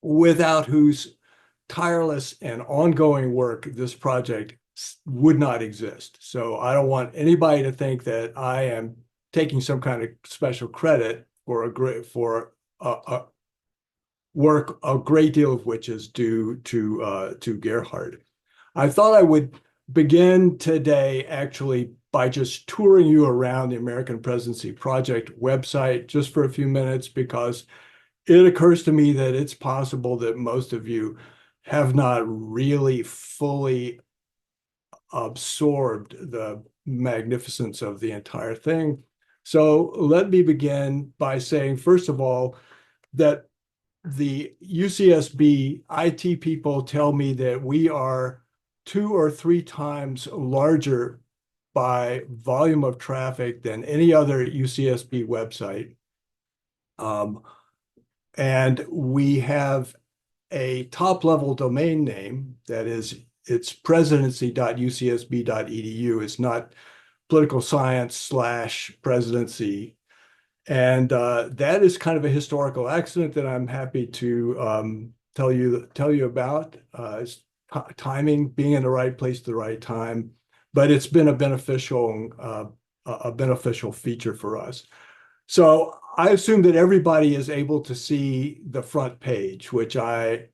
without whose tireless and ongoing work this project would not exist. So I don't want anybody to think that I am taking some kind of special credit for a work, a great deal of which is due to Gerhard. I thought I would begin today actually by just touring you around the American Presidency Project website just for a few minutes, because it occurs to me that it's possible that most of you have not really fully absorbed the magnificence of the entire thing. So let me begin by saying, first of all, that the UCSB IT people tell me that we are 2 or 3 times larger by volume of traffic than any other UCSB website. And we have a top level domain name that is, it's presidency.ucsb.edu. It's not political science/presidency. And that is kind of a historical accident that I'm happy to tell you about. It's timing, being in the right place at the right time, but it's been a beneficial feature for us. So I assume that everybody is able to see the front page, which I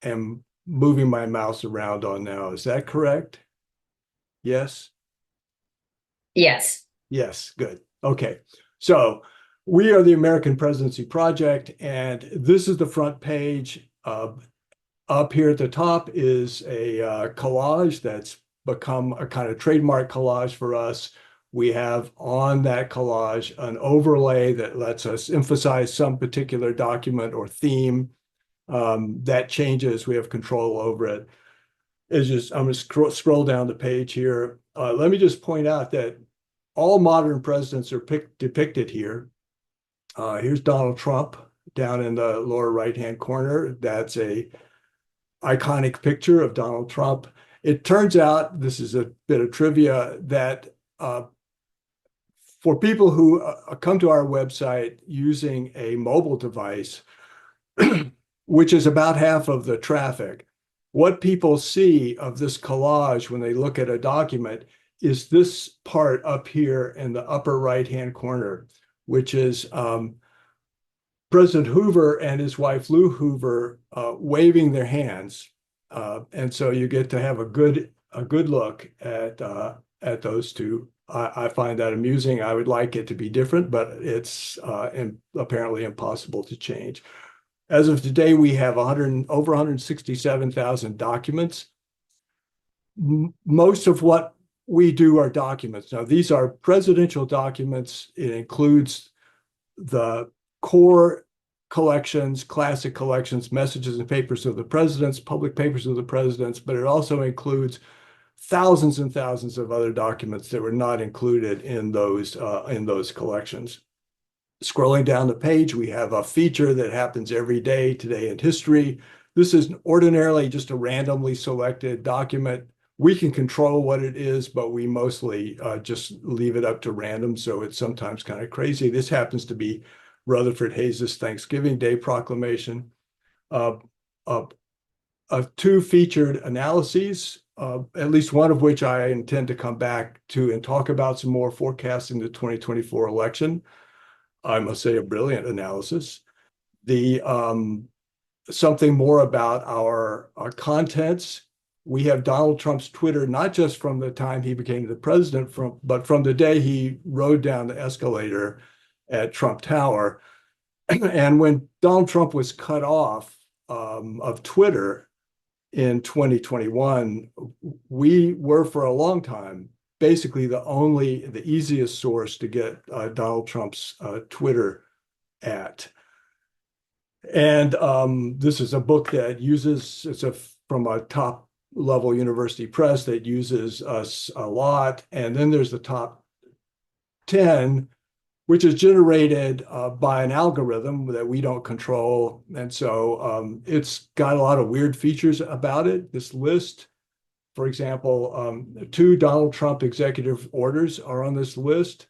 am moving my mouse around on now. Is that correct? Yes? Yes. Yes, good. Okay. So we are the American Presidency Project, and this is the front page. Up here at the top is a collage that's become a kind of trademark collage for us. We have on that collage an overlay that lets us emphasize some particular document or theme. That changes. We have control over it. I'm going to scroll down the page here. Let me just point out that all modern presidents are depicted here. Here's Donald Trump down in the lower right-hand corner. That's a iconic picture of Donald Trump. It turns out, this is a bit of trivia, that for people who come to our website using a mobile device, which is about half of the traffic, what people see of this collage when they look at a document is this part up here in the upper right-hand corner, which is President Hoover and his wife Lou Hoover waving their hands, and so you get to have a good look at those two. I find that amusing. I would like it to be different, but it's apparently impossible to change. As of today, we have over 167,000 documents. Most of what we do are documents. Now, these are presidential documents. It includes the core collections, classic collections, messages and papers of the presidents, public papers of the presidents, but it also includes thousands and thousands of other documents that were not included in those collections. Scrolling down the page, we have a feature that happens every day, today in history. This is ordinarily just a randomly selected document. We can control what it is, but we mostly just leave it up to random, so it's sometimes kind of crazy. This happens to be Rutherford Hayes's Thanksgiving Day proclamation. Two featured analyses, at least one of which I intend to come back to and talk about some more, forecasting the 2024 election. I must say, a brilliant analysis. The something more about our contents. We have Donald Trump's Twitter, not just from the time he became the president, but from the day he rode down the escalator at Trump Tower. And when Donald Trump was cut off of Twitter in 2021, we were for a long time basically the easiest source to get Donald Trump's Twitter at. And this is a book that from a top level university press that uses us a lot. And then there's the top 10, which is generated by an algorithm that we don't control. And so it's got a lot of weird features about it. This list, for example, 2 Donald Trump executive orders are on this list.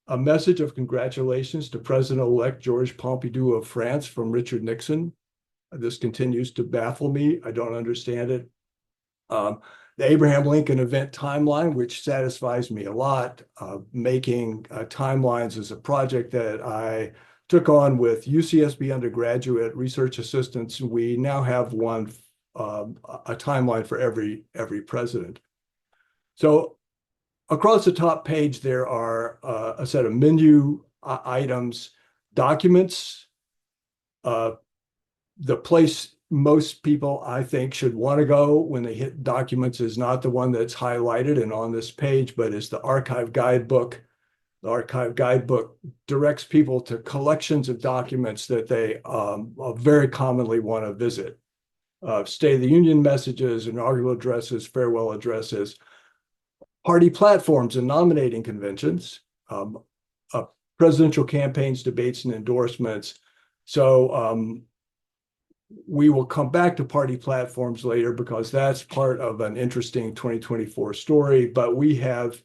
A message of congratulations to President-elect Georges Pompidou of France from Richard Nixon. This continues to baffle me. I don't understand it. The Abraham Lincoln event timeline, which satisfies me a lot. Making timelines is a project that I took on with UCSB undergraduate research assistants. We now have one, a timeline for every president. So across the top page, there are a set of menu items, documents. The place most people, I think, should want to go when they hit documents is not the one that's highlighted and on this page, but is the archive guidebook. The archive guidebook directs people to collections of documents that they very commonly want to visit. State of the Union messages, inaugural addresses, farewell addresses, party platforms and nominating conventions, uh, presidential campaigns, debates, and endorsements. So we will come back to party platforms later because that's part of an interesting 2024 story. But we have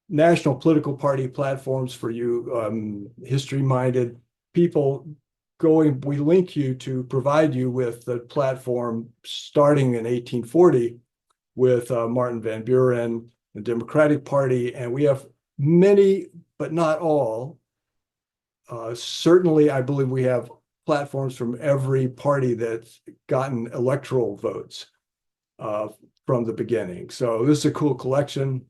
national political party platforms for you history-minded people going. We link you to provide you with the platform starting in 1840 with Martin Van Buren, the Democratic Party, and we have many, but not all. Certainly, I believe we have platforms from every party that's gotten electoral votes from the beginning. So this is a cool collection.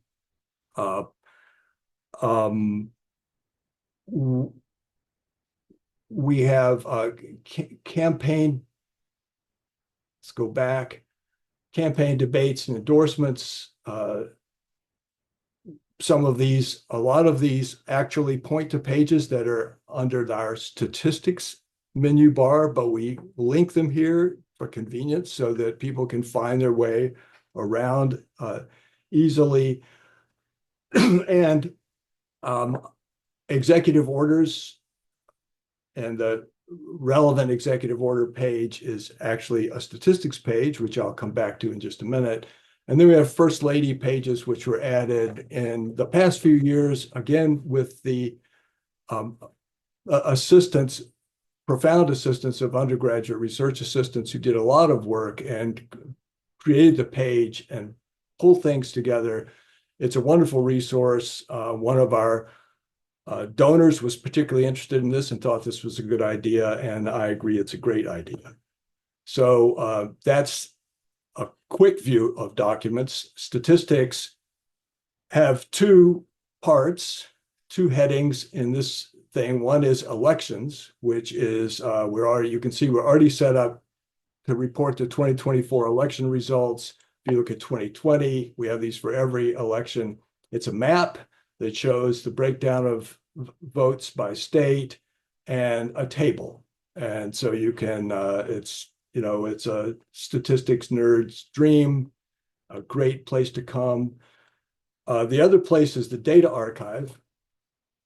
Um, we have campaign, let's go back, campaign debates and endorsements. Some of these, a lot of these actually point to pages that are under our statistics menu bar, but we link them here for convenience so that people can find their way around easily. And executive orders, and the relevant executive order page is actually a statistics page, which I'll come back to in just a minute. And then we have First Lady pages, which were added in the past few years, again, with the assistance, profound assistance of undergraduate research assistants who did a lot of work and created the page and pull things together. It's a wonderful resource. One of our donors was particularly interested in this and thought this was a good idea, and I agree it's a great idea. So that's a quick view of documents. Statistics have two parts, two headings in this thing. One is elections, which is you can see we're already set up to report the 2024 election results. If you look at 2020, we have these for every election. It's a map that shows the breakdown of votes by state and a table. And so you can, it's a statistics nerd's dream, a great place to come. The other place is the data archive.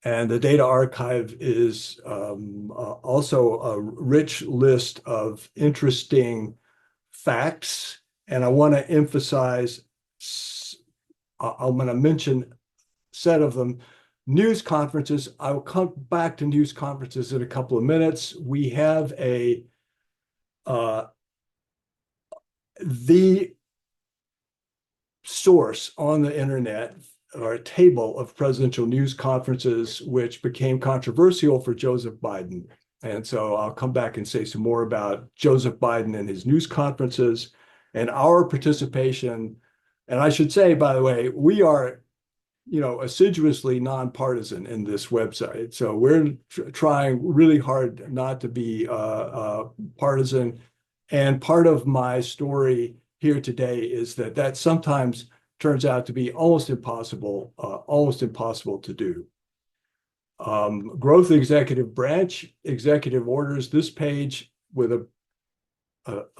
And the data archive is also a rich list of interesting facts. And I want to emphasize, I'm going to mention a set of them. News conferences, I'll come back to news conferences in a couple of minutes. We have the source on the internet or a table of presidential news conferences, which became controversial for Joseph Biden. And so I'll come back and say some more about Joseph Biden and his news conferences and our participation. And I should say, by the way, we are, assiduously nonpartisan in this website. So we're trying really hard not to be partisan. And part of my story here today is that sometimes turns out to be almost impossible to do. Growth executive branch, executive orders. This page with a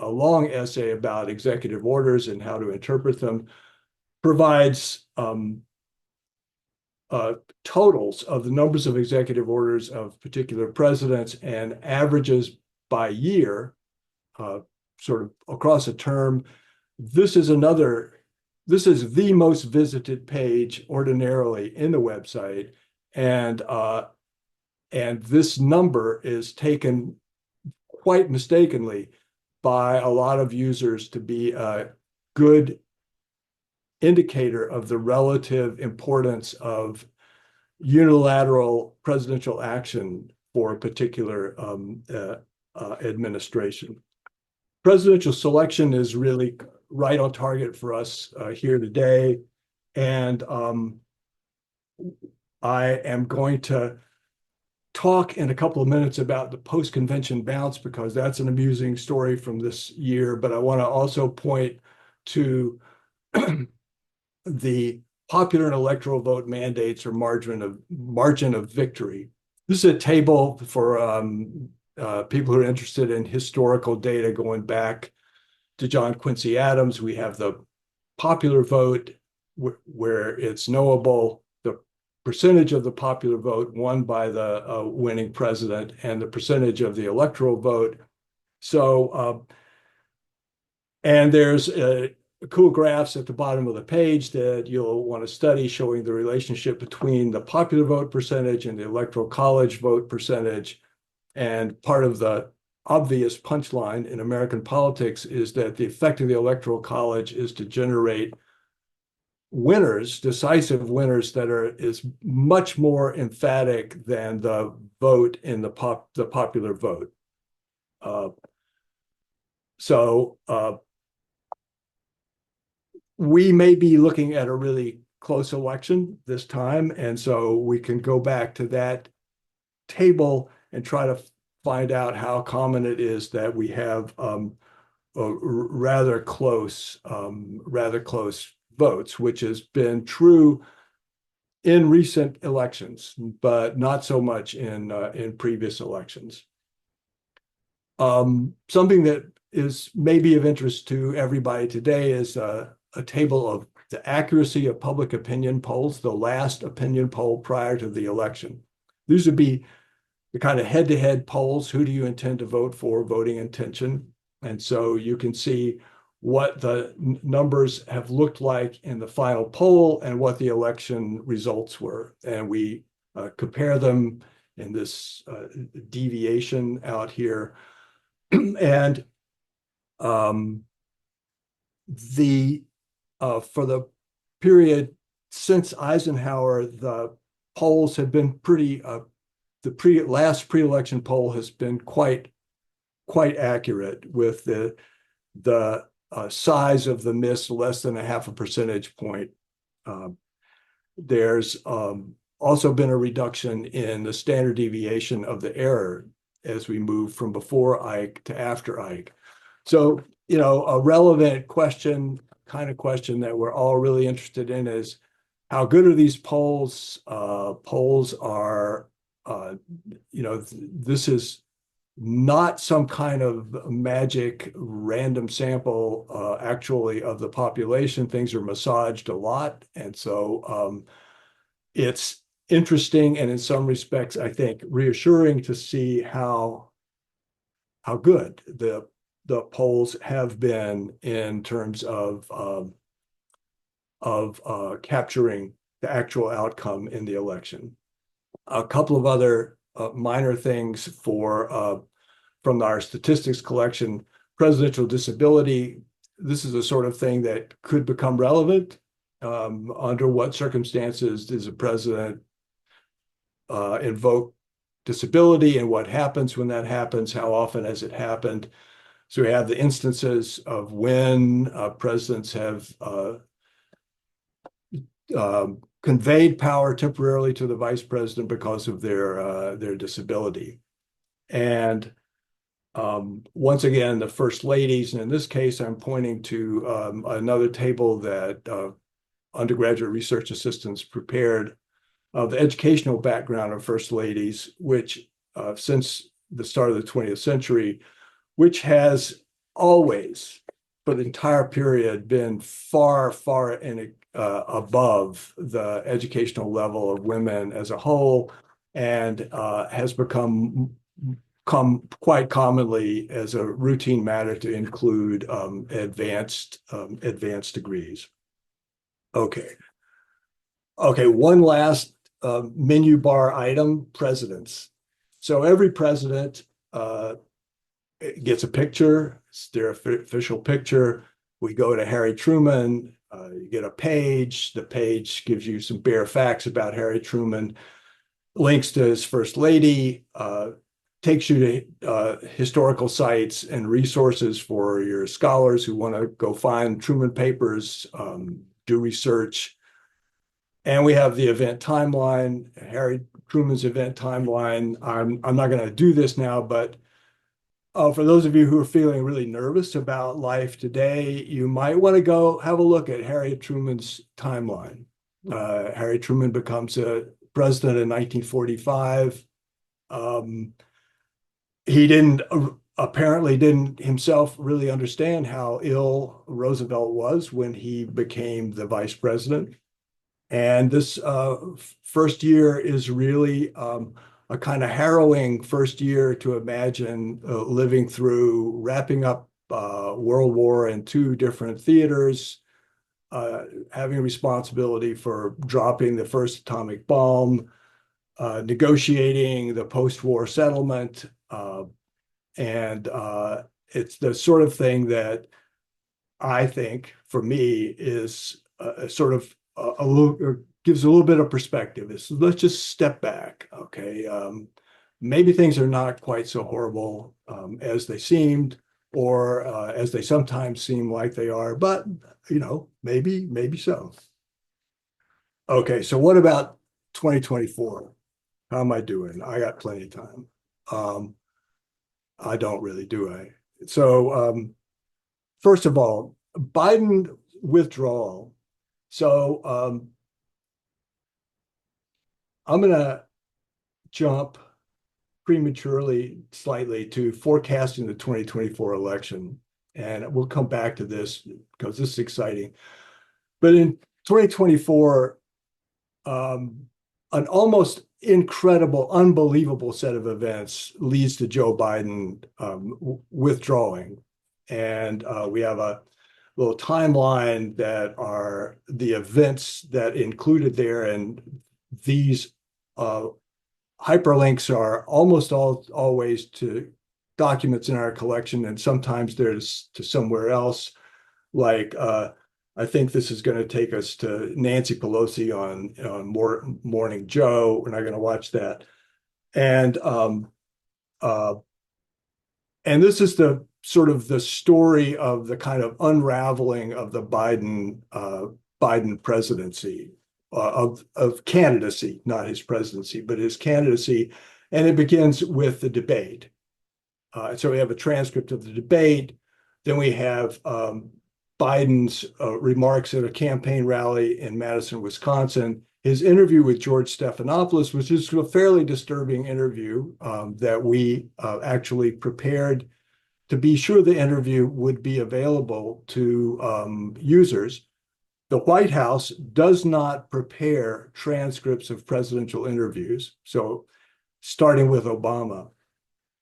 long essay about executive orders and how to interpret them provides totals of the numbers of executive orders of particular presidents and averages by year, sort of across a term. This is the most visited page ordinarily in the website, and this number is taken quite mistakenly by a lot of users to be a good indicator of the relative importance of unilateral presidential action for a particular administration. Presidential selection is really right on target for us here today. And I am going to talk in a couple of minutes about the post-convention bounce because that's an amusing story from this year. But I want to also point to the popular and electoral vote mandates or margin of victory. This is a table for people who are interested in historical data going back to John Quincy Adams. We have the popular vote where it's knowable, the percentage of the popular vote won by the winning president, and the percentage of the electoral vote. So, and there's cool graphs at the bottom of the page that you'll want to study showing the relationship between the popular vote percentage and the electoral college vote percentage. And part of the obvious punchline in American politics is that the effect of the electoral college is to generate winners, decisive winners that is much more emphatic than the vote in the popular vote. So we may be looking at a really close election this time, and so we can go back to that table and try to find out how common it is that we have rather close votes, which has been true in recent elections, but not so much in previous elections. Something that is maybe of interest to everybody today is a table of the accuracy of public opinion polls, the last opinion poll prior to the election. These would be the kind of head-to-head polls. Who do you intend to vote for? Voting intention. And so you can see what the numbers have looked like in the final poll and what the election results were. And we compare them in this deviation out here. And for the period since Eisenhower, the polls have been pretty, the last pre-election poll has been quite accurate, with the size of the miss less than a half a percentage point. There's also been a reduction in the standard deviation of the error as we move from before Ike to after Ike. So, a relevant question, kind of question that we're all really interested in is, how good are these polls? Polls are, this is not some kind of magic random sample actually of the population. Things are massaged a lot. And so it's interesting and in some respects, I think, reassuring to see how good the polls have been in terms of capturing the actual outcome in the election. A couple of other minor things from our statistics collection. Presidential disability. This is a sort of thing that could become relevant. Under what circumstances does a president invoke disability, and what happens when that happens? How often has it happened? So we have the instances of when presidents have conveyed power temporarily to the vice president because of their disability. And once again, the first ladies, and in this case, I'm pointing to another table that undergraduate research assistants prepared of the educational background of first ladies, which since the start of the 20th century, which has always, for the entire period, been far above the educational level of women as a whole, and has become quite commonly as a routine matter to include advanced degrees. Okay, one last menu bar item: presidents. So every president gets a picture. It's their official picture. We go to Harry Truman. You get a page. The page gives you some bare facts about Harry Truman, links to his first lady, takes you to historical sites and resources for your scholars who want to go find Truman papers, do research. And we have the event timeline, Harry Truman's event timeline. I'm not going to do this now, but for those of you who are feeling really nervous about life today, you might want to go have a look at Harry Truman's timeline. Harry Truman becomes a president in 1945. Um, he apparently didn't himself really understand how ill Roosevelt was when he became the vice president. And this first year is really a kind of harrowing first year to imagine living through, wrapping up World War in two different theaters, having responsibility for dropping the first atomic bomb, negotiating the post-war settlement. And it's the sort of thing that I think, for me, is sort of a little, gives a little bit of perspective. Is let's just step back, okay? Maybe things are not quite so horrible as they seemed, or as they sometimes seem like they are, but maybe so. Okay, so what about 2024? How am I doing? I got plenty of time. Um, I don't really, do I? So, first of all, Biden withdrawal. So I'm going to jump prematurely slightly to forecasting the 2024 election. And we'll come back to this because this is exciting. But in 2024, an almost incredible, unbelievable set of events leads to Joe Biden withdrawing. And we have a little timeline that are the events that included there. And these hyperlinks are almost always to documents in our collection, and sometimes there's to somewhere else. Like I think this is going to take us to Nancy Pelosi on Morning Joe. We're not going to watch that. And uh, and this is the sort of the story of the kind of unraveling of the Biden presidency, of candidacy, not his presidency, but his candidacy. And it begins with the debate. So we have a transcript of the debate. Then we have Biden's remarks at a campaign rally in Madison, Wisconsin. His interview with George Stephanopoulos was just a fairly disturbing interview that we actually prepared to be sure the interview would be available to users. The White House does not prepare transcripts of presidential interviews, so starting with Obama.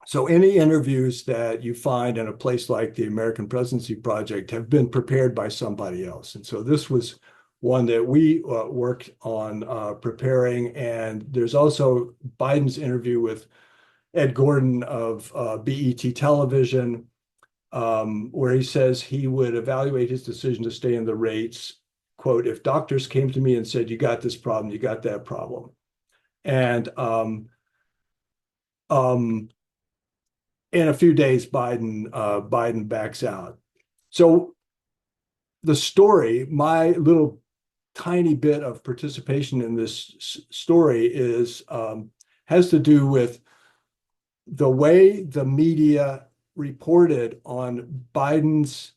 So any interviews that you find in a place like the American Presidency Project have been prepared by somebody else. And so this was one that we worked on preparing. And there's also Biden's interview with Ed Gordon of BET Television, where he says he would evaluate his decision to stay in the rates, quote, if doctors came to me and said, you got this problem, you got that problem. And in a few days, Biden backs out. So the story, my little tiny bit of participation in this story has to do with the way the media reported on Biden's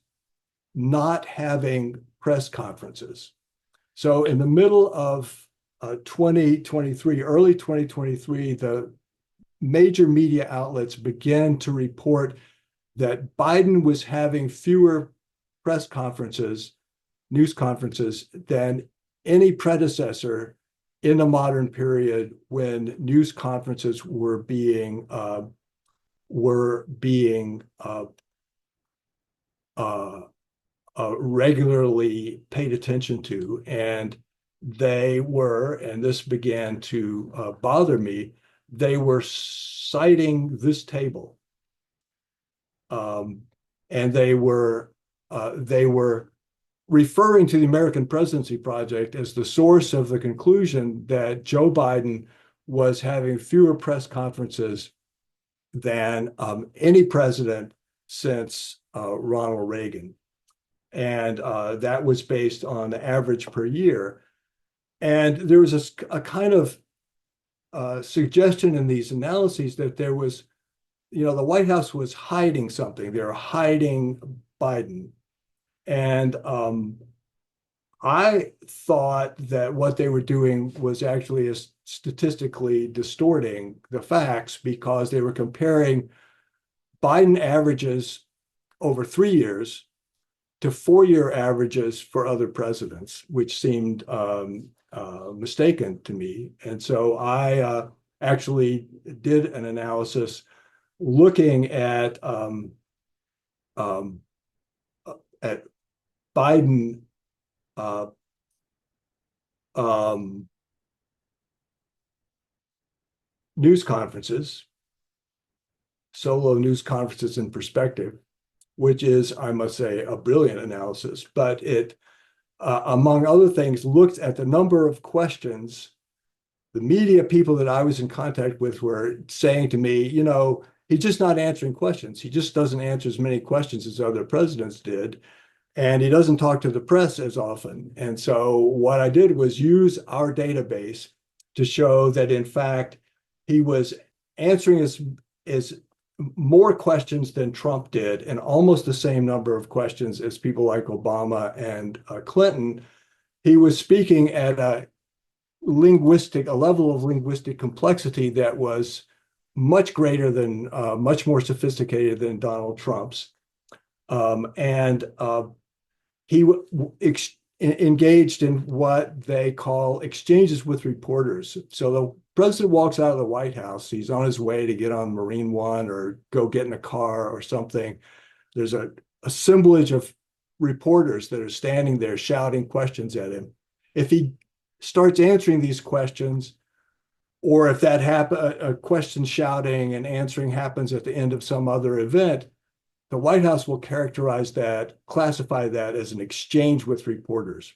not having press conferences. So in the middle of 2023, early 2023, the major media outlets began to report that Biden was having fewer press conferences, news conferences, than any predecessor in the modern period when news conferences were being regularly paid attention to. And they were, and this began to bother me, they were citing this table. Um, and they were referring to the American Presidency Project as the source of the conclusion that Joe Biden was having fewer press conferences than any president since Ronald Reagan. And that was based on the average per year. And there was a kind of suggestion in these analyses that there was, the White House was hiding something. They were hiding Biden. And I thought that what they were doing was actually statistically distorting the facts because they were comparing Biden averages over 3 years to 4-year averages for other presidents, which seemed mistaken to me. And so I actually did an analysis looking um, at Biden uh, um, news conferences, solo news conferences in perspective, which is, I must say, a brilliant analysis. But it, among other things, looked at the number of questions the media people that I was in contact with were saying to me, he's just not answering questions. He just doesn't answer as many questions as other presidents did. And he doesn't talk to the press as often. And so what I did was use our database to show that, in fact, he was answering as more questions than Trump did, and almost the same number of questions as people like Obama and Clinton. He was speaking at a level of linguistic complexity that was much greater than, much more sophisticated than Donald Trump's. And he engaged in what they call exchanges with reporters. So the president walks out of the White House. He's on his way to get on Marine One or go get in a car or something. There's a assemblage of reporters that are standing there shouting questions at him. If he starts answering these questions, or if that a question shouting and answering happens at the end of some other event, the White House will classify that as an exchange with reporters.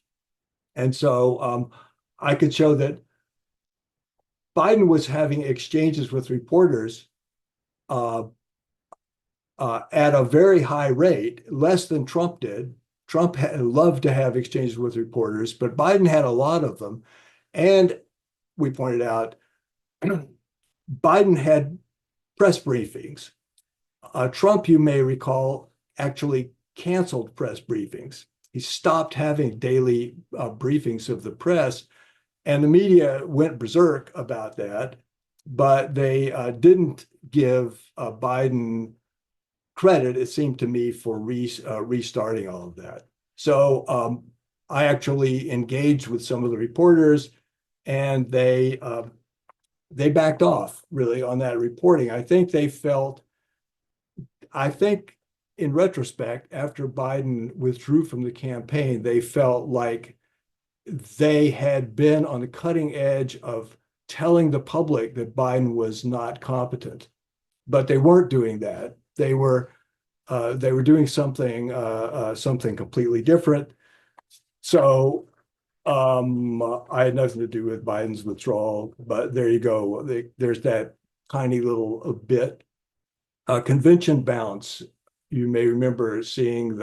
And so I could show that Biden was having exchanges with reporters uh, at a very high rate, less than Trump did. Trump loved to have exchanges with reporters, but Biden had a lot of them. And we pointed out, Biden had press briefings. Trump, you may recall, actually canceled press briefings. He stopped having daily briefings of the press, and the media went berserk about that, but they didn't give Biden credit, it seemed to me, for restarting all of that. So I actually engaged with some of the reporters, and they backed off really on that reporting. I think in retrospect, after Biden withdrew from the campaign, they felt like they had been on the cutting edge of telling the public that Biden was not competent, but they weren't doing that. They were doing something completely different. So I had nothing to do with Biden's withdrawal, but there you go. There's that tiny little bit. Convention bounce. You may remember seeing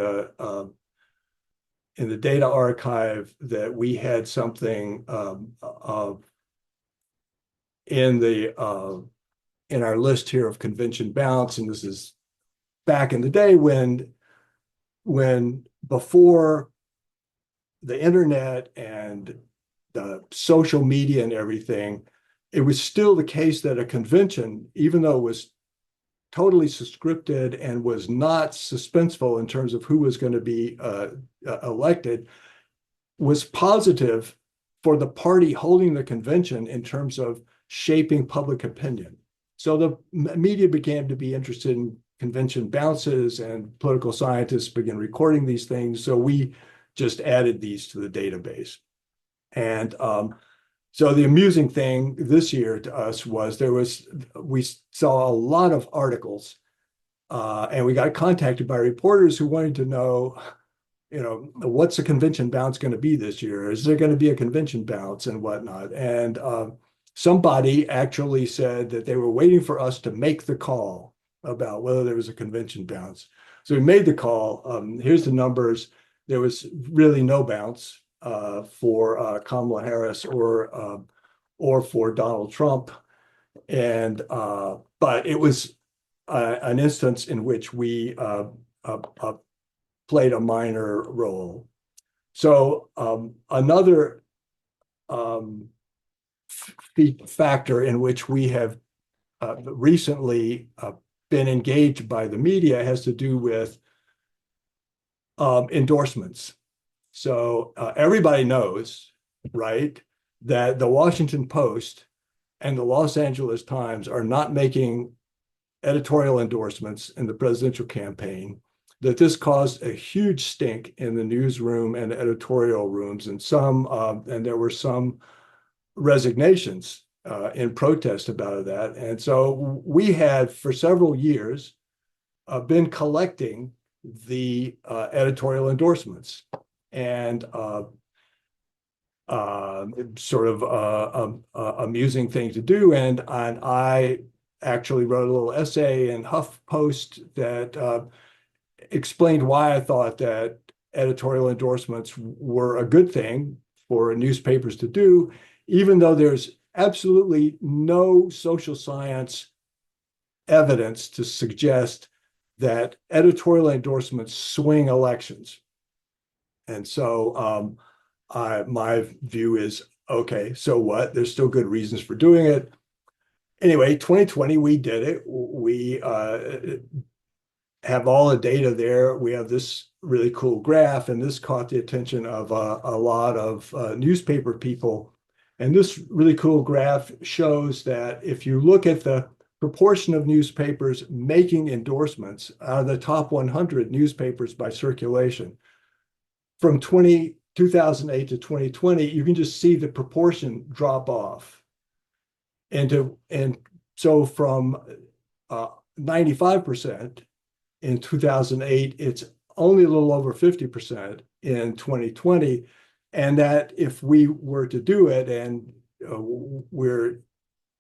in the data archive that we had something in our list here of convention bounce, and this is back in the day when before the internet and the social media and everything, it was still the case that a convention, even though it was totally scripted and was not suspenseful in terms of who was going to be elected, was positive for the party holding the convention in terms of shaping public opinion. So the media began to be interested in convention bounces, and political scientists began recording these things. So we just added these to the database. And so the amusing thing this year to us was we saw a lot of articles And we got contacted by reporters who wanted to know, what's the convention bounce going to be this year? Is there going to be a convention bounce and whatnot? And somebody actually said that they were waiting for us to make the call about whether there was a convention bounce. So we made the call. Here's the numbers. There was really no bounce for Kamala Harris or for Donald Trump. And but it was an instance in which we played a minor role. So another factor in which we have recently been engaged by the media has to do with endorsements. So everybody knows, right, that the Washington Post and the Los Angeles Times are not making editorial endorsements in the presidential campaign, that this caused a huge stink in the newsroom and editorial rooms, and there were some resignations in protest about that. And so we had, for several years, been collecting the editorial endorsements and sort of amusing thing to do. And I actually wrote a little essay in HuffPost that explained why I thought that editorial endorsements were a good thing for newspapers to do, even though there's absolutely no social science evidence to suggest that editorial endorsements swing elections. And so my view is, okay, so what? There's still good reasons for doing it. Anyway, 2020, we did it. We have all the data there. We have this really cool graph, and this caught the attention of a lot of newspaper people. And this really cool graph shows that if you look at the proportion of newspapers making endorsements out of the top 100 newspapers by circulation, from 2008 to 2020, you can just see the proportion drop off. And so from 95% in 2008, it's only a little over 50% in 2020. And that if we were to do it, and we're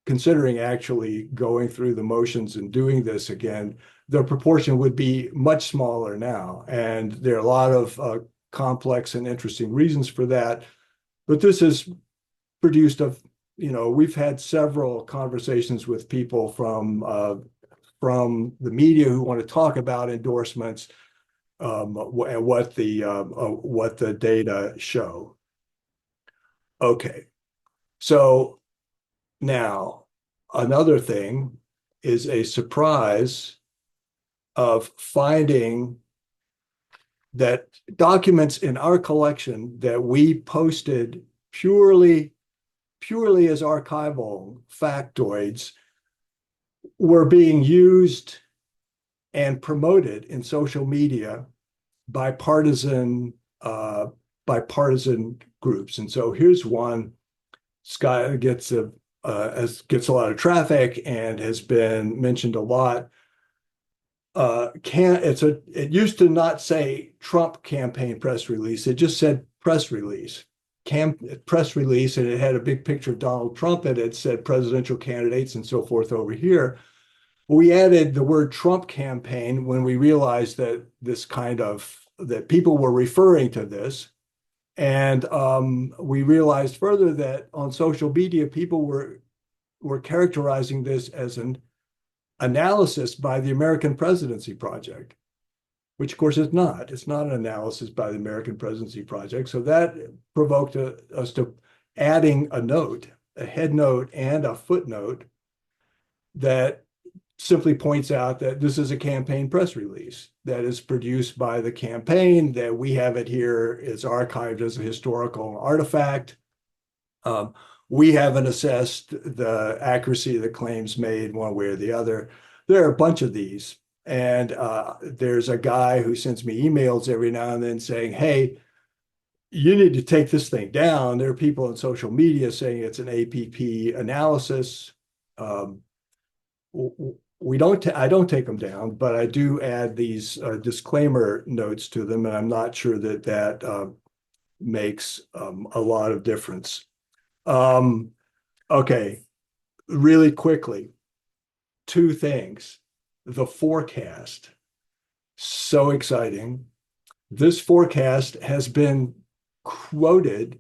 considering actually going through the motions and doing this again, the proportion would be much smaller now. And there are a lot of complex and interesting reasons for that. But this has produced we've had several conversations with people from the media who want to talk about endorsements and what the data show. Okay, so now another thing is a surprise of finding that documents in our collection that we posted purely as archival factoids were being used and promoted in social media by partisan groups. And so here's one. Sky gets a lot of traffic and has been mentioned a lot. It used to not say Trump campaign press release. It just said press release. Press release, and it had a big picture of Donald Trump, and it said presidential candidates and so forth over here. We added the word Trump campaign when we realized that that people were referring to this. And we realized further that on social media, people were characterizing this as an analysis by the American Presidency Project, which of course is not. It's not an analysis by the American Presidency Project. So that provoked us to adding a head note and a footnote that simply points out that this is a campaign press release that is produced by the campaign, that we have it here, it's archived as a historical artifact. We haven't assessed the accuracy of the claims made one way or the other. There are a bunch of these. And there's a guy who sends me emails every now and then saying, hey, you need to take this thing down. There are people on social media saying it's an APP analysis. I don't take them down, but I do add these disclaimer notes to them, and I'm not sure that that makes a lot of difference. Um, okay, really quickly, two things. The forecast, so exciting. This forecast has been quoted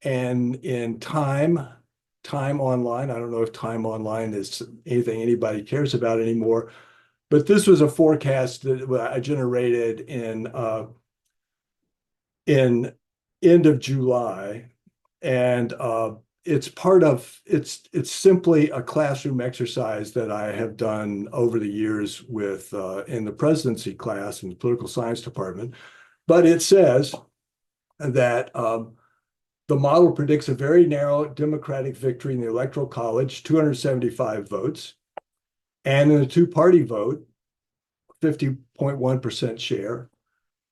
and in Time Online. I don't know if Time Online is anything anybody cares about anymore, but this was a forecast that I generated in end of July, and it's simply a classroom exercise that I have done over the years with in the presidency class in the political science department. But it says that the model predicts a very narrow Democratic victory in the Electoral College, 275 votes, and in a two-party vote, 50.1% share.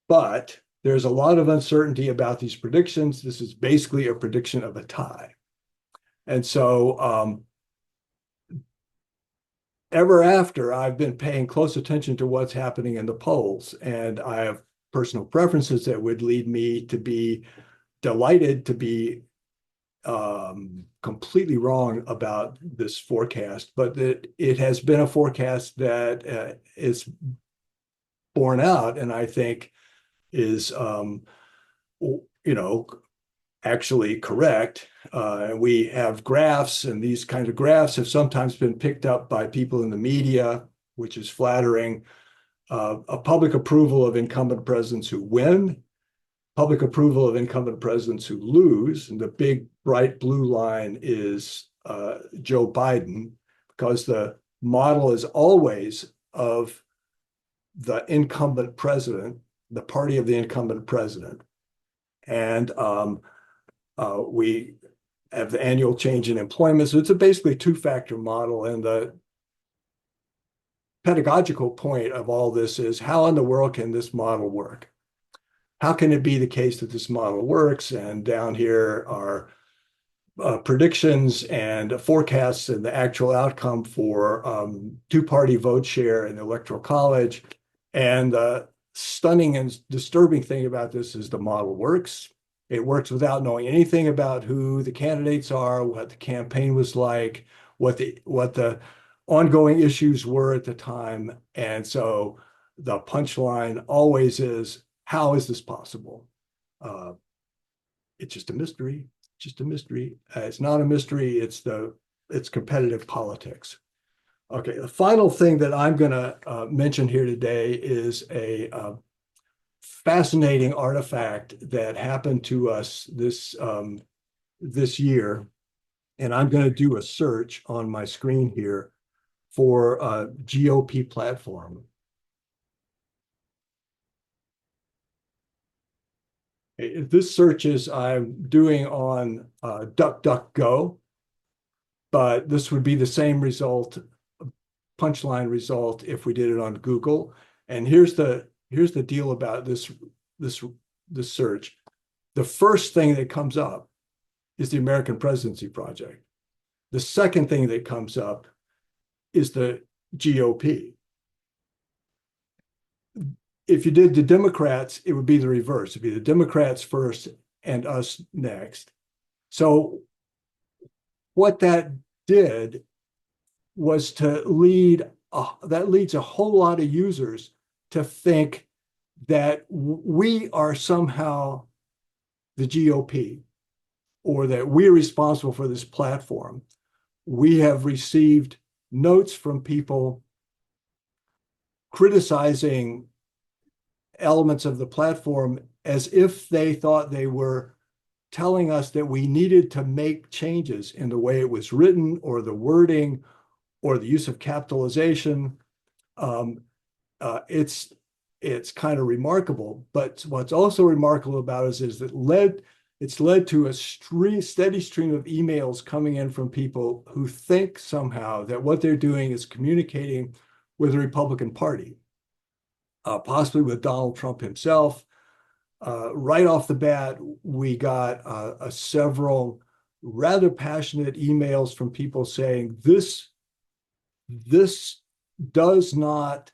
But there's a lot of uncertainty about these predictions. This is basically a prediction of a tie. And so ever after, I've been paying close attention to what's happening in the polls. And I have personal preferences that would lead me to be delighted to be completely wrong about this forecast, but that it has been a forecast that is borne out, and I think is actually correct. We have graphs, and these kinds of graphs have sometimes been picked up by people in the media, which is flattering. A public approval of incumbent presidents who win, public approval of incumbent presidents who lose, and the big bright blue line is Joe Biden, because the model is always of the incumbent president, the party of the incumbent president. And we have the annual change in employment. So it's a basically two-factor model. And the pedagogical point of all this is, how in the world can this model work? How can it be the case that this model works? And down here are predictions and forecasts and the actual outcome for two-party vote share in the Electoral College. And the stunning and disturbing thing about this is the model works. It works without knowing anything about who the candidates are, what the campaign was like, what the ongoing issues were at the time. And so the punchline always is, how is this possible? It's just a mystery. Just a mystery. It's not a mystery. It's competitive politics. Okay, the final thing that I'm going to mention here today is a fascinating artifact that happened to us this year, and I'm going to do a search on my screen here for a GOP platform. This search is I'm doing on DuckDuckGo, but this would be the same result, punchline result, if we did it on Google. And here's the deal about this search. The first thing that comes up is the American Presidency Project. The second thing that comes up is the GOP. If you did the Democrats, it would be the reverse. It'd be the Democrats first and us next. So what that did was that leads a whole lot of users to think that we are somehow the GOP, or that we're responsible for this platform. We have received notes from people criticizing elements of the platform as if they thought they were telling us that we needed to make changes in the way it was written, or the wording, or the use of capitalization. It's kind of remarkable. But what's also remarkable about it is that it's led to a steady stream of emails coming in from people who think somehow that what they're doing is communicating with the Republican Party, possibly with Donald Trump himself. Right off the bat, we got several rather passionate emails from people saying this does not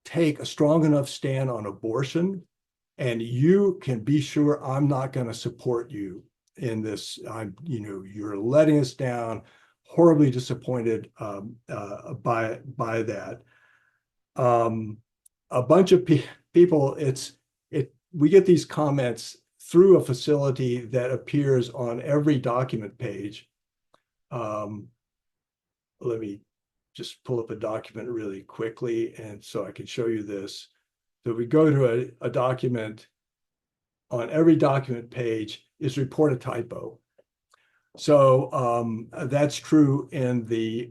take a strong enough stand on abortion, and you can be sure I'm not going to support you in this. You're letting us down. Horribly disappointed by that. Um, a bunch of people. We get these comments through a facility that appears on every document page. Um, Let me just pull up a document really quickly, and so I can show you this. So we go to a document. On every document page is report a typo. So that's true in the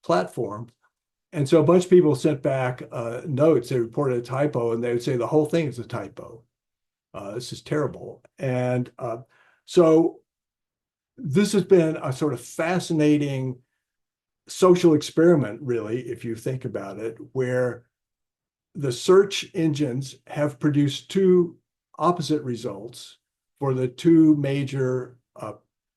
platform. And so a bunch of people sent back notes. They reported a typo, and they would say the whole thing is a typo. This is terrible. And so this has been a sort of fascinating social experiment, really, if you think about it, where the search engines have produced two opposite results for the two major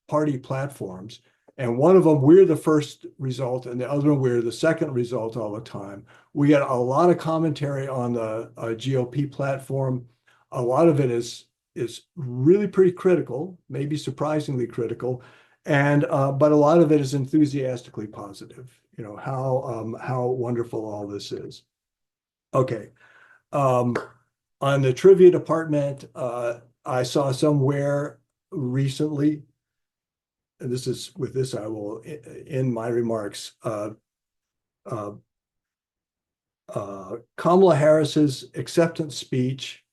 party platforms. And one of them, we're the first result, and the other one, we're the second result all the time. We get a lot of commentary on the GOP platform. A lot of it is really pretty critical, maybe surprisingly critical, and but a lot of it is enthusiastically positive. You know how wonderful all this is. Okay. Um, on the trivia department, I saw somewhere recently, and this is with this, I will end my remarks. Uh, Kamala Harris's acceptance speech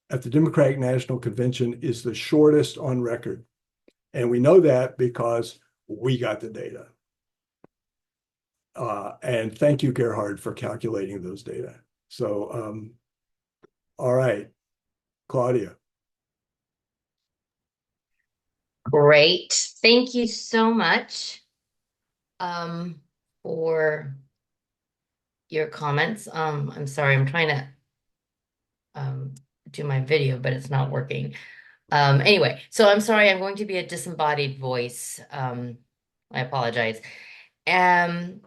at the Democratic National Convention is the shortest on record. And we know that because we got the data. And thank you, Gerhard, for calculating those data. So, all right, Claudia. Great. Thank you so much um, for your comments. I'm sorry, I'm trying to do my video, but it's not working. Anyway, so I'm sorry, I'm going to be a disembodied voice. I apologize. Um,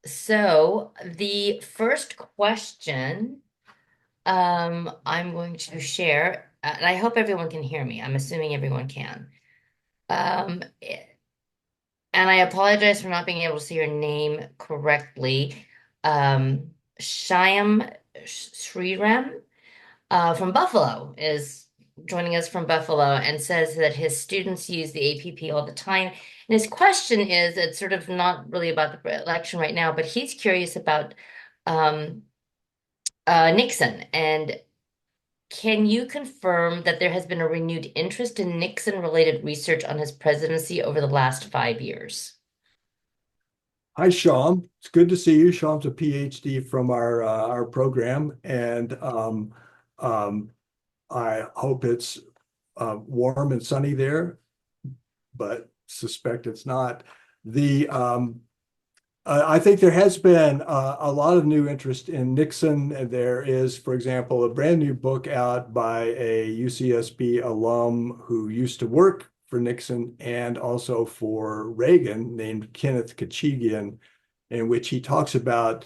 so the first question I'm going to share, and I hope everyone can hear me. I'm assuming everyone can. Um, and I apologize for not being able to say your name correctly. Shyam Sriram from Buffalo is joining us from Buffalo and says that his students use the APP all the time. And his question is, it's sort of not really about the election right now, but he's curious about um, Nixon. And can you confirm that there has been a renewed interest in Nixon-related research on his presidency over the last 5 years? Hi, Sham. It's good to see you. Sham's a PhD from our program, and um, I hope it's warm and sunny there, but suspect it's not. The I think there has been a lot of new interest in Nixon. There is, for example, a brand new book out by a UCSB alum who used to work for Nixon and also for Reagan, named Kenneth Kachigian, in which he talks about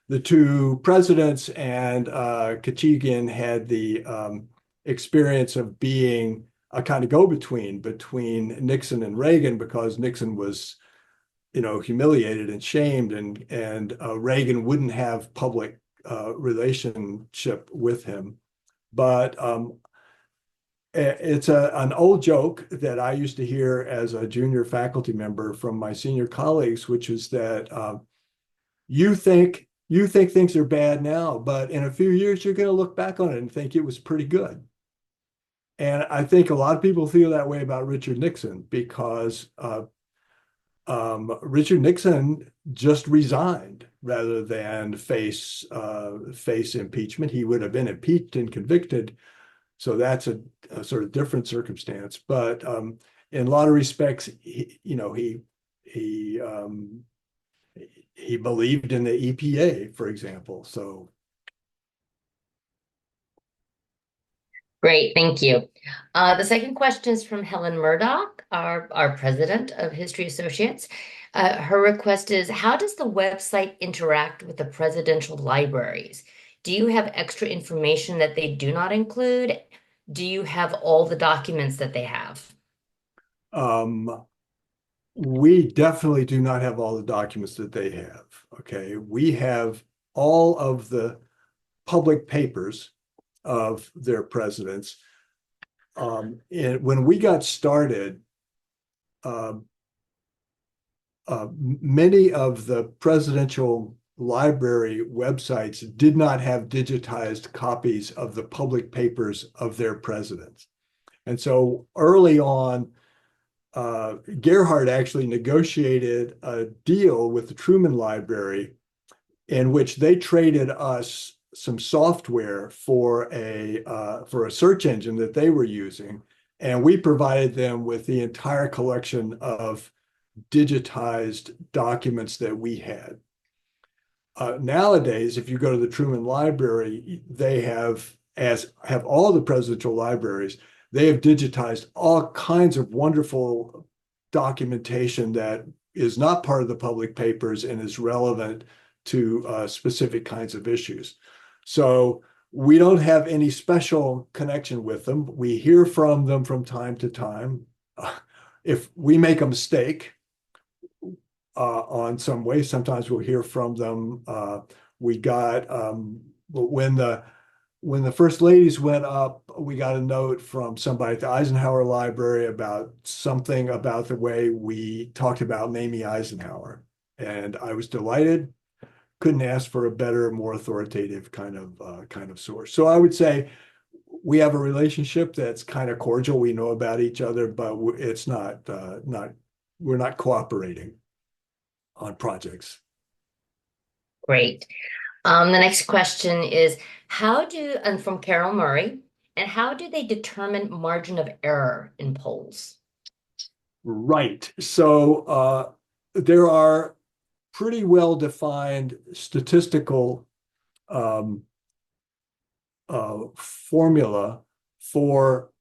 the two presidents. And Kachigian had the experience of being a kind of go-between between Nixon and Reagan, because Nixon was humiliated and shamed, and Reagan wouldn't have public relationship with him. But it's an old joke that I used to hear as a junior faculty member from my senior colleagues, which is that you think things are bad now, but in a few years you're going to look back on it and think it was pretty good. And I think a lot of people feel that way about Richard Nixon, because Richard Nixon just resigned rather than face impeachment. He would have been impeached and convicted, so that's a sort of different circumstance. But in a lot of respects, he he believed in the EPA, for example. So Great, thank you. The second question is from Helen Murdoch, our president of History Associates. Her request is, how does the website interact with the presidential libraries? Do you have extra information that they do not include? Do you have all the documents that they have? Um, we definitely do not have all the documents that they have. Okay. We have all of the public papers of their presidents. And when we got started, uh, many of the presidential library websites did not have digitized copies of the public papers of their presidents. And so early on, Gerhard actually negotiated a deal with the Truman Library in which they traded us some software for a search engine that they were using, and we provided them with the entire collection of digitized documents that we had. Nowadays, if you go to the Truman Library, they have all the presidential libraries. They have digitized all kinds of wonderful documentation that is not part of the public papers and is relevant to specific kinds of issues. So we don't have any special connection with them. We hear from them from time to time. If we make a mistake, on some way. Sometimes we'll hear from them. We got when the first ladies went up, we got a note from somebody at the Eisenhower Library about something about the way we talked about Mamie Eisenhower, and I was delighted. Couldn't ask for a better, more authoritative kind of source. So I would say we have a relationship that's kind of cordial. We know about each other, but it's not we're not cooperating on projects. Great. The next question is, and from Carol Murray, and how do they determine margin of error in polls? Right. So there are pretty well defined statistical um, formula for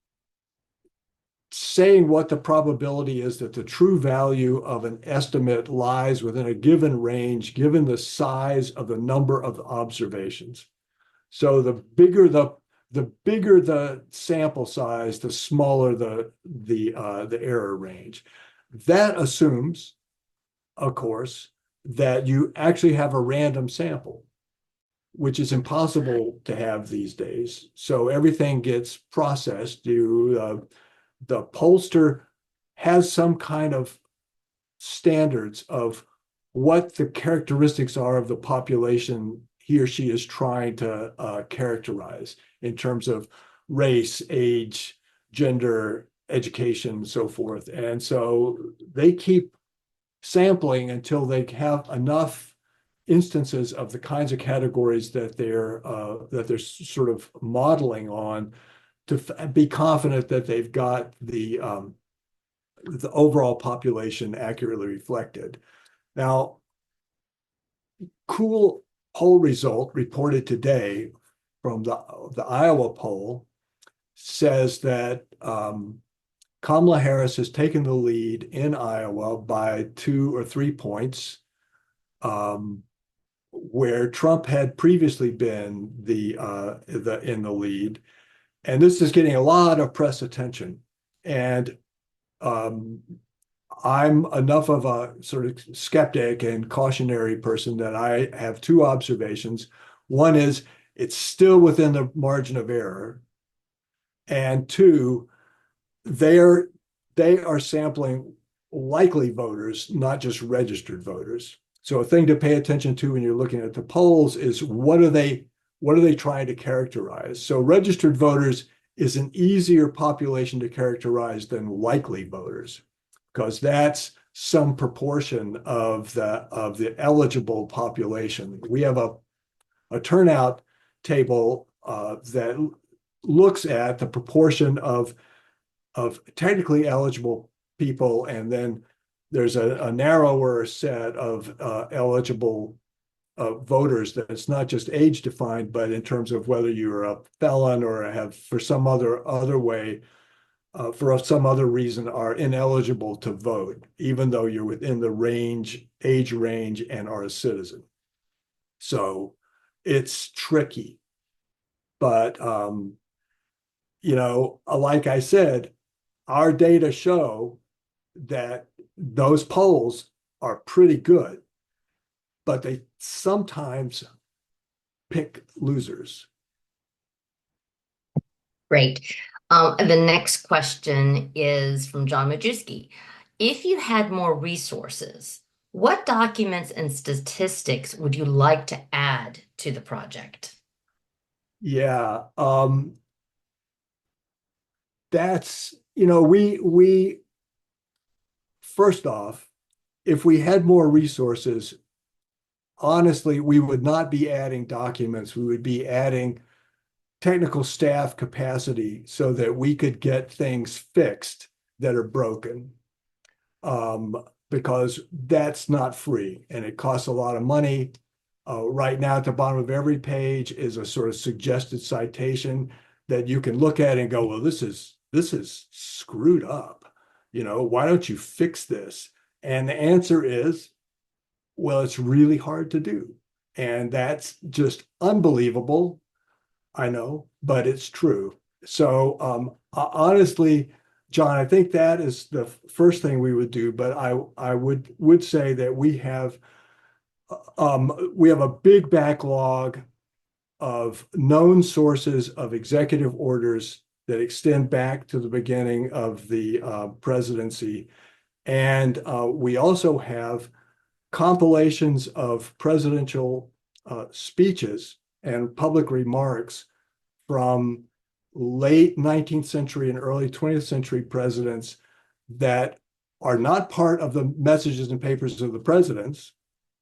saying what the probability is that the true value of an estimate lies within a given range, given the size of the number of observations. So the bigger the sample size, the smaller the error range. That assumes, of course, that you actually have a random sample, which is impossible to have these days. So everything gets processed. The pollster has some kind of standards of what the characteristics are of the population he or she is trying to characterize in terms of race, age, gender, education, so forth. And so they keep sampling until they have enough instances of the kinds of categories that they're sort of modeling on to be confident that they've got the overall population accurately reflected. Now, cool poll result reported today from the Iowa poll says that Kamala Harris has taken the lead in Iowa by 2 or 3 points, where Trump had previously been in the lead. And this is getting a lot of press attention. And I'm enough of a sort of skeptic and cautionary person that I have two observations. One is it's still within the margin of error. And two, they're they are sampling likely voters, not just registered voters. So a thing to pay attention to when you're looking at the polls is what are they trying to characterize? So registered voters is an easier population to characterize than likely voters, because that's some proportion of the eligible population. We have a turnout table that looks at the proportion of technically eligible people, and then there's a narrower set of eligible voters that's not just age defined, but in terms of whether you're a felon or have for some other way for some other reason are ineligible to vote, even though you're within the age range and are a citizen. So it's tricky. But like I said, our data show that those polls are pretty good, but they sometimes pick losers. Great. The next question is from John Majewski. If you had more resources, what documents and statistics would you like to add to the project? Yeah, we first off, if we had more resources, honestly, we would not be adding documents. We would be adding technical staff capacity so that we could get things fixed that are broken. Because that's not free and it costs a lot of money. Right now, at the bottom of every page is a sort of suggested citation that you can look at and go, well, this is screwed up. Why don't you fix this? And the answer is, well, it's really hard to do. And that's just unbelievable. I know, but it's true. So honestly, John, I think that is the first thing we would do. But I would say that we have a big backlog of known sources of executive orders that extend back to the beginning of the presidency. And we also have compilations of presidential speeches and public remarks from late 19th century and early 20th century presidents that are not part of the messages and papers of the presidents.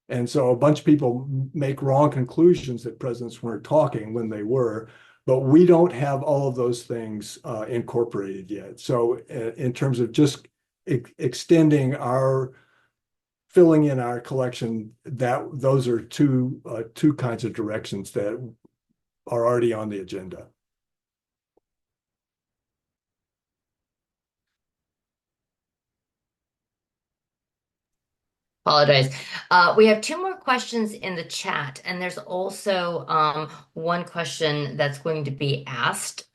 And so a bunch of people make wrong conclusions that presidents weren't talking when they were, but we don't have all of those things incorporated yet. So in terms of just extending filling in our collection, those are two kinds of directions that are already on the agenda. Apologize. We have two more questions in the chat, and there's also one question that's going to be asked.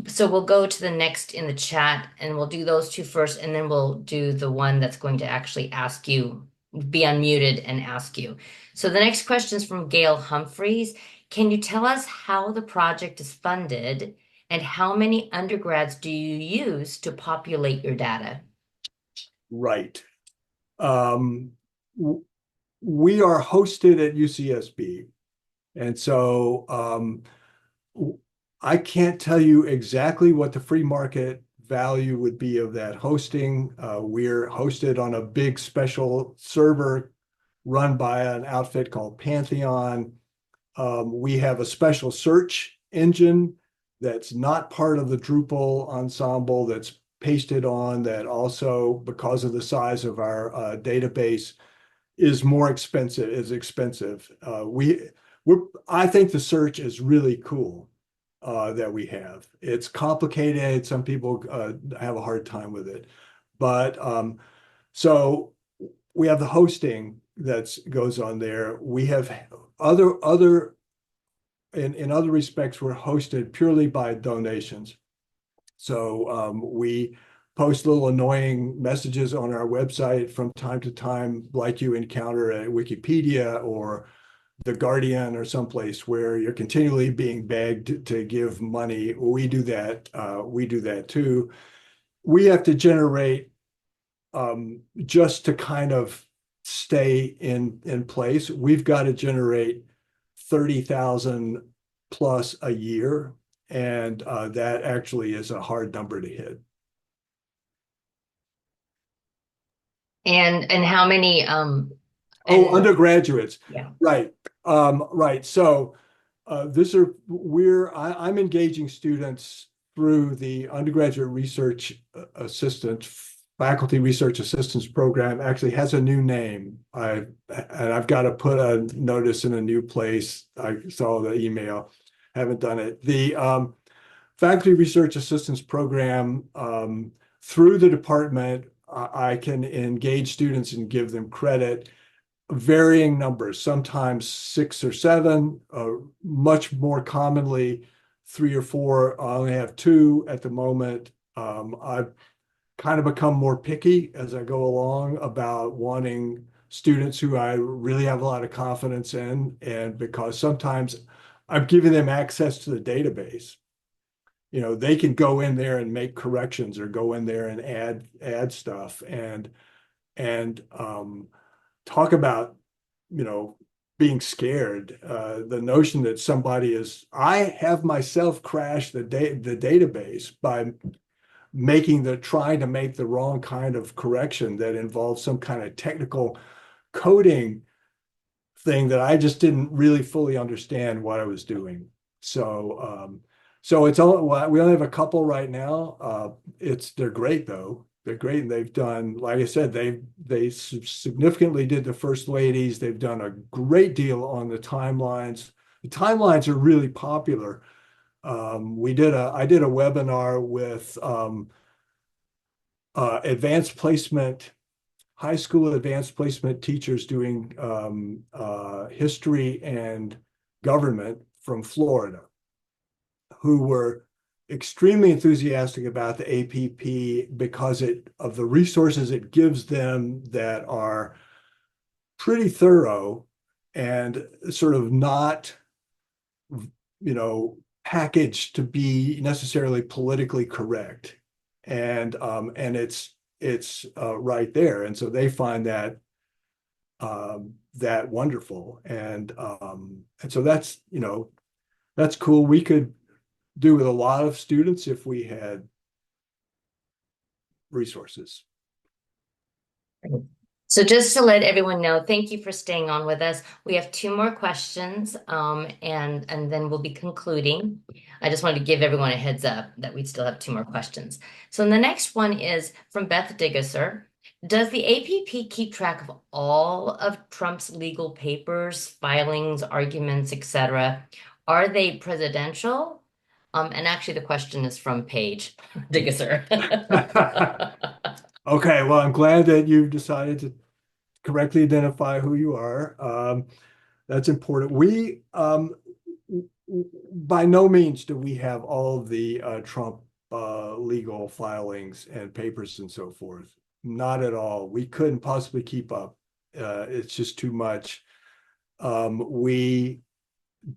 So we'll go to the next in the chat, and we'll do those two first, and then we'll do the one that's going to actually ask you, be unmuted and ask you. So the next question is from Gail Humphreys. Can you tell us how the project is funded, and how many undergrads do you use to populate your data? Right. Um, we are hosted at UCSB. And so I can't tell you exactly what the free market value would be of that hosting. We're hosted on a big special server run by an outfit called Pantheon. We have a special search engine that's not part of the Drupal ensemble that's pasted on that also, because of the size of our database, is expensive. I think the search is really cool that we have. It's complicated. Some people have a hard time with it. But so we have the hosting that goes on there. We have in other respects, we're hosted purely by donations. So we post little annoying messages on our website from time to time, like you encounter at Wikipedia or The Guardian or someplace where you're continually being begged to give money. We do that. We do that too. We have to generate just to kind of stay in place. We've got to generate 30,000 plus a year, and that actually is a hard number to hit. And how many Undergraduates. yeah. Right. Right. So I'm engaging students through the undergraduate research assistant, faculty research assistance program. Actually has a new name. I've got to put a notice in a new place. I saw the email, haven't done it. faculty research assistance program through the department. I can engage students and give them credit, varying numbers, sometimes 6 or 7, much more commonly 3 or 4. I only have 2 at the moment. I've kind of become more picky as I go along about wanting students who I really have a lot of confidence in, and because sometimes I'm giving them access to the database. They can go in there and make corrections or go in there and add stuff and talk about, you know, being scared. The notion that I have myself crashed the database by trying to make the wrong kind of correction that involves some kind of technical coding thing that I just didn't really fully understand what I was doing. So it's all we only have a couple right now. They're great though. They're great, and they've done, like I said, they significantly did the first ladies. They've done a great deal on the timelines. The timelines are really popular. I did a webinar with advanced placement, high school advanced placement teachers doing history and government from Florida, who were extremely enthusiastic about the APP because of the resources it gives them that are pretty thorough and sort of not, packaged to be necessarily politically correct. And it's right there. And so they find that wonderful. And so that's cool. We could do with a lot of students if we had resources. So just to let everyone know, thank you for staying on with us. We have 2 more questions, and then we'll be concluding. I just wanted to give everyone a heads up that we still have 2 more questions. So the next one is from Beth Diggeser. Does the APP keep track of all of Trump's legal papers, filings, arguments, etc.? Are they presidential? And actually, the question is from Paige Diggeser. Okay, well, I'm glad that you've decided to correctly identify who you are. That's important. By no means do we have all of the Trump legal filings and papers and so forth. Not at all. We couldn't possibly keep up. It's just too much. We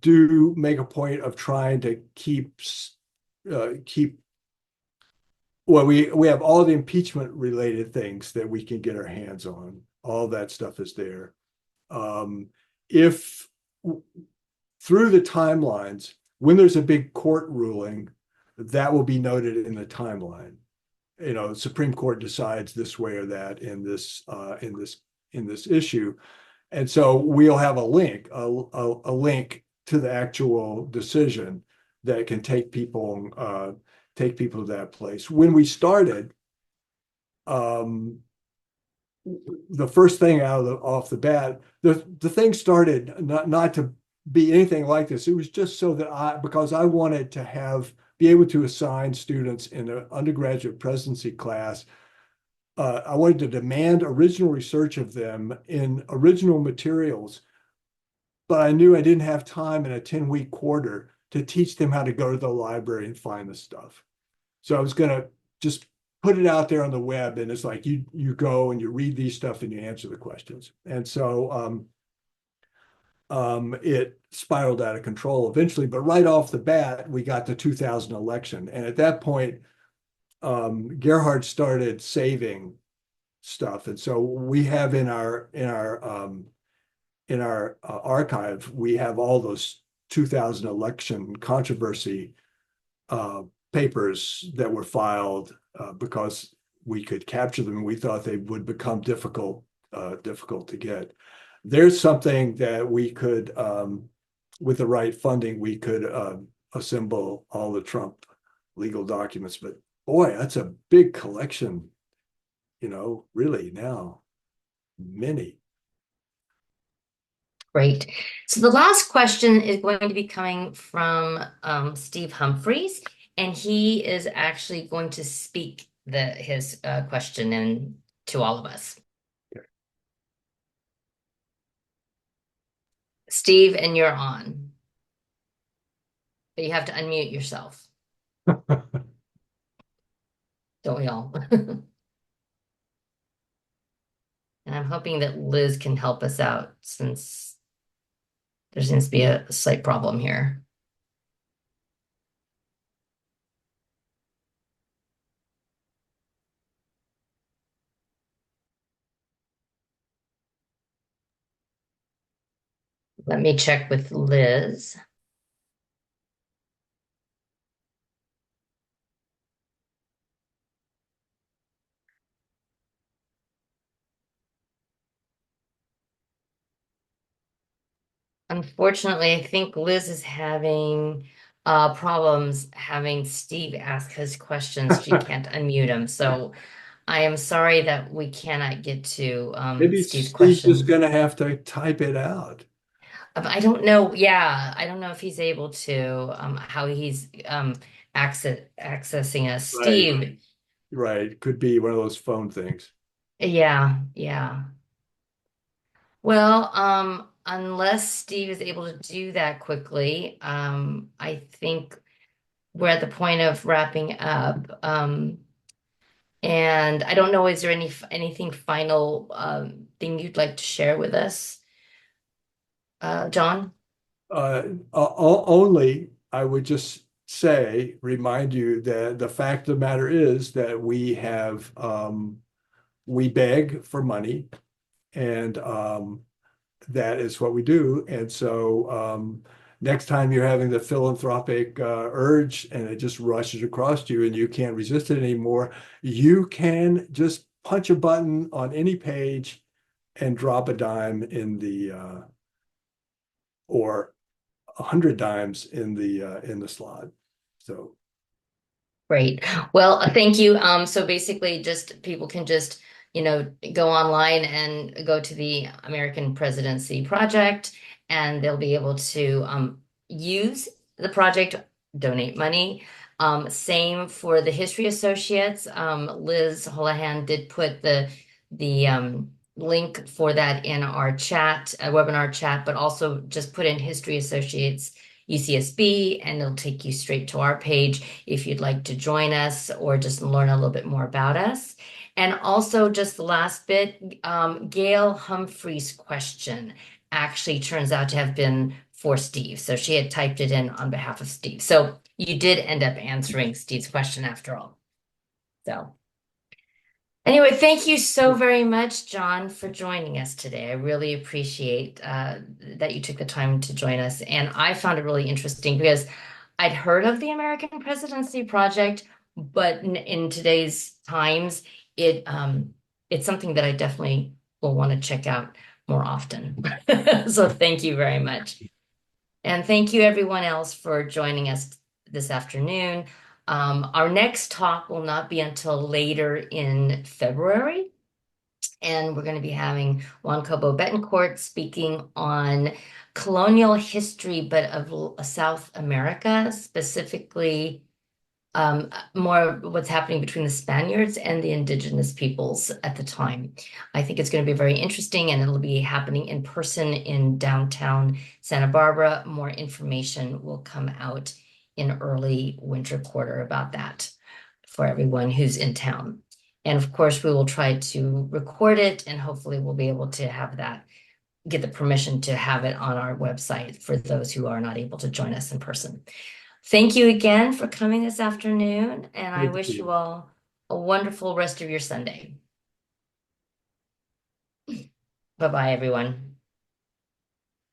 do make a point of trying to keep well, we have all the impeachment related things that we can get our hands on. All that stuff is there. If through the timelines, when there's a big court ruling, that will be noted in the timeline. The Supreme Court decides this way or that in this issue, and so we'll have a link to the actual decision that can take people to that place. When we started, the first thing off the bat, the thing started not to be anything like this. It was just so that because I wanted to be able to assign students in an undergraduate presidency class. I wanted to demand original research of them in original materials, but I knew I didn't have time in a 10-week quarter to teach them how to go to the library and find the stuff. So I was going to just put it out there on the web, and it's like you go and you read these stuff and you answer the questions. And so it spiraled out of control eventually. But right off the bat, we got the 2000 election, and at that point, Gerhard started saving stuff, and so we have in our archive, we have all those 2000 election controversy papers that were filed because we could capture them. We thought they would become difficult to get. There's something that we could, with the right funding, we could assemble all the Trump legal documents. But boy, that's a big collection, really now. Many. Great. So the last question is going to be coming from Steve Humphreys. and he is actually going to speak his question in to all of us. Steve, and you're on, but you have to unmute yourself. Don't we all? And I'm hoping that Liz can help us out since there seems to be a slight problem here. Let me check with Liz. Unfortunately, I think Liz is having problems having Steve ask his questions. She can't unmute him. So I am sorry that we cannot get to Maybe Steve's Steve's just question. gonna have to type it out. I don't know. Yeah, I don't know if he's able to, how he's accessing us. Right, Steve, right. Could be one of those phone things. yeah, yeah. Well, unless Steve is able to do that quickly, I think we're at the point of wrapping up. And I don't know, is there anything final thing you'd like to share with us, John? Only I would just say, remind you that the fact of the matter is that we beg for money, and that is what we do. And so next time you're having the philanthropic urge and it just rushes across you and you can't resist it anymore, you can just punch a button on any page and drop a dime in the or 100 dimes in the slot. So Great. Well, thank you. So basically just people can just, go online and go to the American Presidency Project and they'll be able to use the project, donate money. Same for the History Associates. Liz Holahan did put the link for that in our chat, webinar chat, but also just put in History Associates UCSB, and it'll take you straight to our page if you'd like to join us or just learn a little bit more about us. And also, just the last bit, Gail Humphrey's question actually turns out to have been for Steve. So she had typed it in on behalf of Steve. So you did end up answering Steve's question after all. So. Anyway, thank you so very much, John, for joining us today. I really appreciate that you took the time to join us. And I found it really interesting because I'd heard of the American Presidency Project, but in today's times, it's something that I definitely will want to check out more often. So thank you very much. And thank you everyone else for joining us this afternoon. Our next talk will not be until later in February. And we're going to be having Juan Cobo Betancourt speaking on colonial history, but of South America, specifically more of what's happening between the Spaniards and the indigenous peoples at the time. I think it's going to be very interesting and it'll be happening in person in downtown Santa Barbara. More information will come out in early winter quarter about that for everyone who's in town. And of course, we will try to record it and hopefully we'll be able to have that, get the permission to have it on our website for those who are not able to join us in person. Thank you again for coming this afternoon, and I thank wish you. you all a wonderful rest of your Sunday. Bye-bye, everyone.